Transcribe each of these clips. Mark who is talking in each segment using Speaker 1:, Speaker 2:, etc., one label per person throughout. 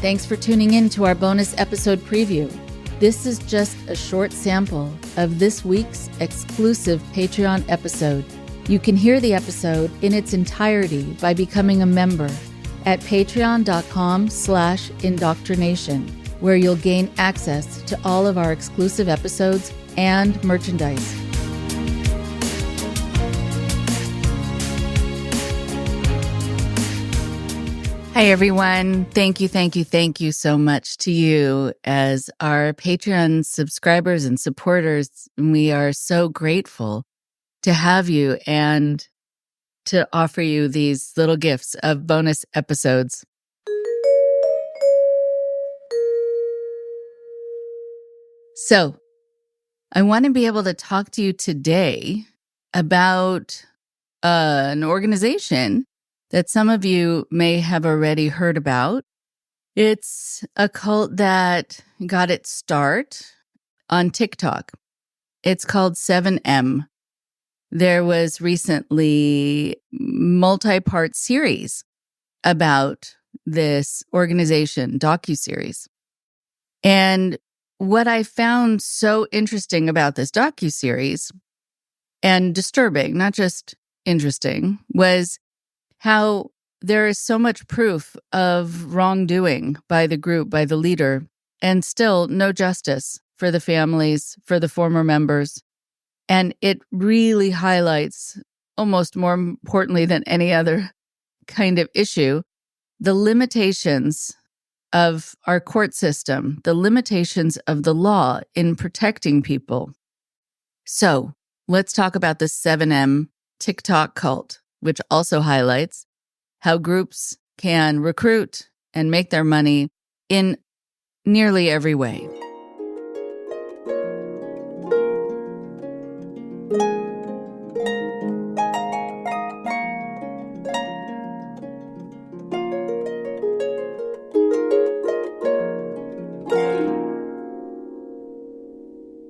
Speaker 1: Thanks for tuning in to our bonus episode preview. This is just a short sample of this week's exclusive Patreon episode. You can hear the episode in its entirety by becoming a member at patreon.com/IndoctriNation, where you'll gain access to all of our exclusive episodes and merchandise. Hi, everyone. Thank you so much to you as our Patreon subscribers and supporters. We are so grateful to have you and to offer you these little gifts of bonus episodes. So, I want to be able to talk to you today about an organization that some of you may have already heard about. It's a cult that got its start on TikTok. It's called 7M. There was recently multi-part series about this organization, docuseries. And what I found so interesting about this docuseries, and disturbing, not just interesting, was how there is so much proof of wrongdoing by the group, by the leader, and still no justice for the families, for the former members. And it really highlights, almost more importantly than any other kind of issue, the limitations of our court system, the limitations of the law in protecting people. So let's talk about the 7M TikTok cult, which also highlights how groups can recruit and make their money in nearly every way.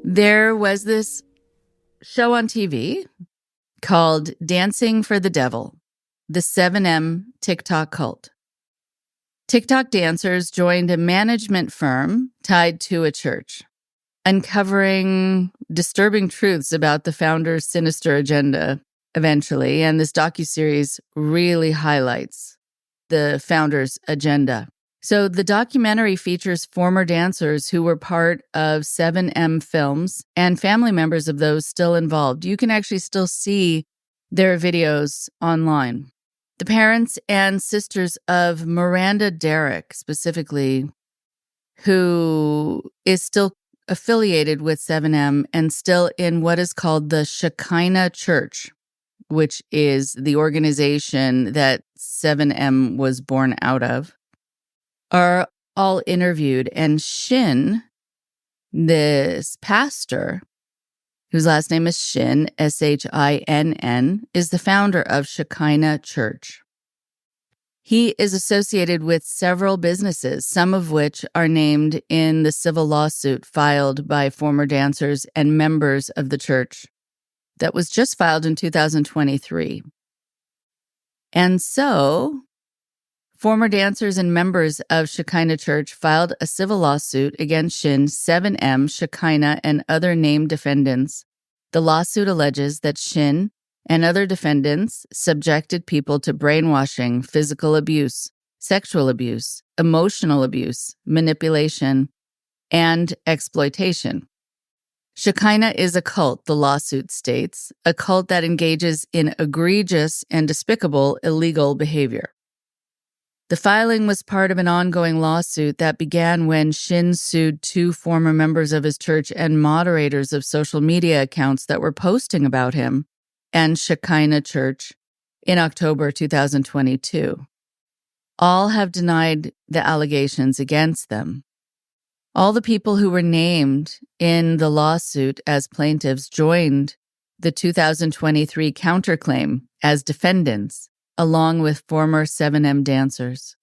Speaker 1: There was this show on TV called Dancing for the Devil, the 7M TikTok cult. TikTok dancers joined a management firm tied to a church, uncovering disturbing truths about the founder's sinister agenda eventually, and this docuseries really highlights the founder's agenda. So the documentary features former dancers who were part of 7M films and family members of those still involved. You can actually still see their videos online. The parents and sisters of Miranda Derrick, specifically, who is still affiliated with 7M and still in what is called the Shekinah Church, which is the organization that 7M was born out of, are all interviewed. And Shin, this pastor, whose last name is Shin, Shinn, is the founder of Shekinah Church. He is associated with several businesses, some of which are named in the civil lawsuit filed by former dancers and members of the church that was just filed in 2023. And so, former dancers and members of Shekinah Church filed a civil lawsuit against Shin, 7M, Shekinah, and other named defendants. The lawsuit alleges that Shin and other defendants subjected people to brainwashing, physical abuse, sexual abuse, emotional abuse, manipulation, and exploitation. Shekinah is a cult, the lawsuit states, a cult that engages in egregious and despicable illegal behavior. The filing was part of an ongoing lawsuit that began when Shin sued two former members of his church and moderators of social media accounts that were posting about him and Shekinah Church in October 2022. All have denied the allegations against them. All the people who were named in the lawsuit as plaintiffs joined the 2023 counterclaim as defendants, along with former 7M dancers.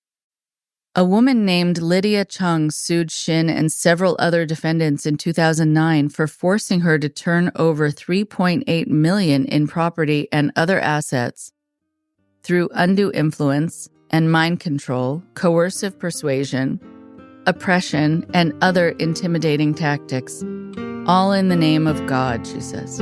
Speaker 1: A woman named Lydia Chung sued Shin and several other defendants in 2009 for forcing her to turn over $3.8 million in property and other assets through undue influence and mind control, coercive persuasion, oppression, and other intimidating tactics, all in the name of God, she says.